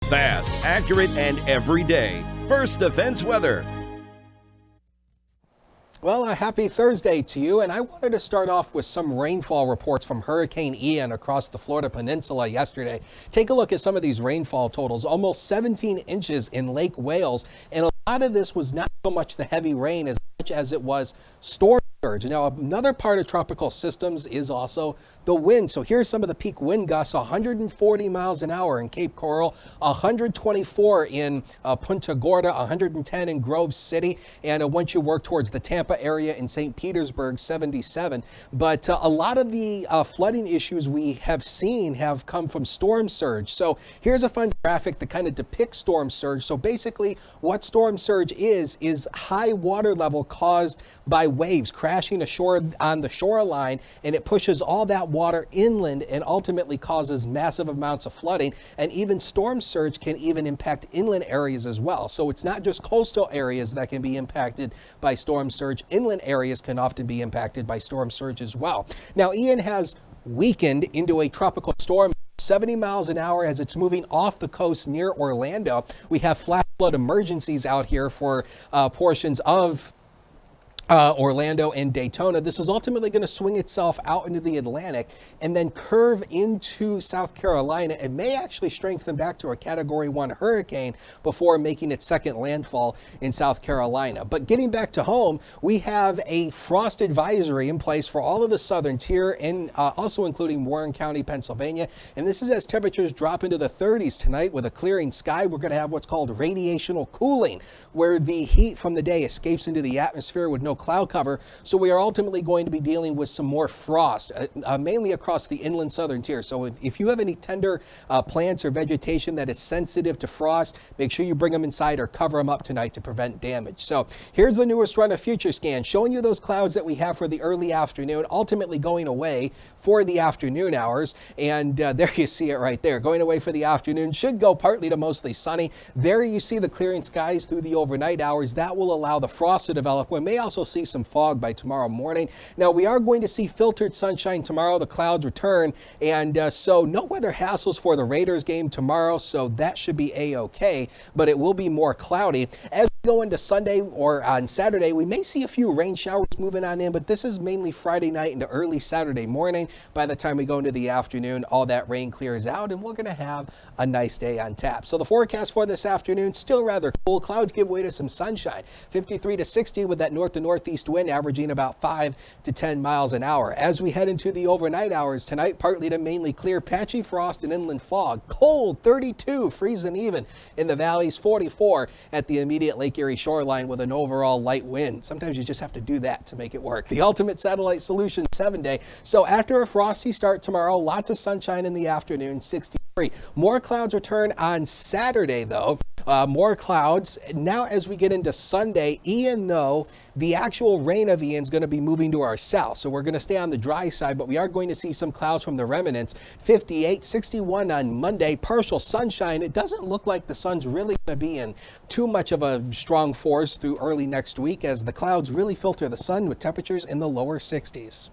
Fast, accurate, and every day. First Defense Weather. Well, a happy Thursday to you, and I wanted to start off with some rainfall reports from Hurricane Ian across the Florida Peninsula yesterday. Take a look at some of these rainfall totals. Almost 17 inches in Lake Wales, and a lot of this was not so much the heavy rain as much as it was storm surge. Now, another part of tropical systems is also the wind. So here's some of the peak wind gusts: 140 miles an hour in Cape Coral, 124 in Punta Gorda, 110 in Grove City, and once you work towards the Tampa area in St. Petersburg, 77. But a lot of the flooding issues we have seen have come from storm surge. So here's a fun graphic that kind of depicts storm surge. So basically what storm surge is high water level caused by waves crashing ashore on the shoreline, and it pushes all that water inland and ultimately causes massive amounts of flooding. And even storm surge can even impact inland areas as well. So it's not just coastal areas that can be impacted by storm surge. Inland areas can often be impacted by storm surge as well. Now, Ian has weakened into a tropical storm, 70 miles an hour as it's moving off the coast near Orlando. We have flash flood emergencies out here for portions of Orlando and Daytona. This is ultimately going to swing itself out into the Atlantic and then curve into South Carolina. It may actually strengthen back to a Category 1 hurricane before making its second landfall in South Carolina. But getting back to home, we have a frost advisory in place for all of the southern tier, and also including Warren County, Pennsylvania. And this is as temperatures drop into the 30s tonight with a clearing sky. We're going to have what's called radiational cooling, where the heat from the day escapes into the atmosphere with no cloud cover. So we are ultimately going to be dealing with some more frost, mainly across the inland southern tier. So if you have any tender plants or vegetation that is sensitive to frost, make sure you bring them inside or cover them up tonight to prevent damage. So here's the newest run of Future Scan showing you those clouds that we have for the early afternoon, ultimately going away for the afternoon hours. And there you see it right there, going away for the afternoon. Should go partly to mostly sunny. There you see the clearing skies through the overnight hours. That will allow the frost to develop. We may also see some fog by tomorrow morning. Now, we are going to see filtered sunshine tomorrow. The clouds return, and so no weather hassles for the Raiders game tomorrow, so that should be a-okay, but it will be more cloudy. As we go into Sunday or on Saturday, we may see a few rain showers moving on in, but this is mainly Friday night into early Saturday morning. By the time we go into the afternoon, all that rain clears out, and we're going to have a nice day on tap. So the forecast for this afternoon, still rather cool. Clouds give way to some sunshine. 53 to 60 with that north to northeast wind averaging about 5 to 10 miles an hour. As we head into the overnight hours tonight, partly to mainly clear, patchy frost and inland fog. Cold, 32, freezing even in the valleys, 44 at the immediate Lake Erie shoreline with an overall light wind. Sometimes you just have to do that to make it work. The ultimate satellite solution 7-day. So after a frosty start tomorrow, lots of sunshine in the afternoon, 63. More clouds return on Saturday though. More clouds. Now as we get into Sunday, Ian, though, the actual rain of Ian's going to be moving to our south. So we're going to stay on the dry side, but we are going to see some clouds from the remnants. 58, 61 on Monday, partial sunshine. It doesn't look like the sun's really going to be in too much of a strong force through early next week as the clouds really filter the sun with temperatures in the lower 60s.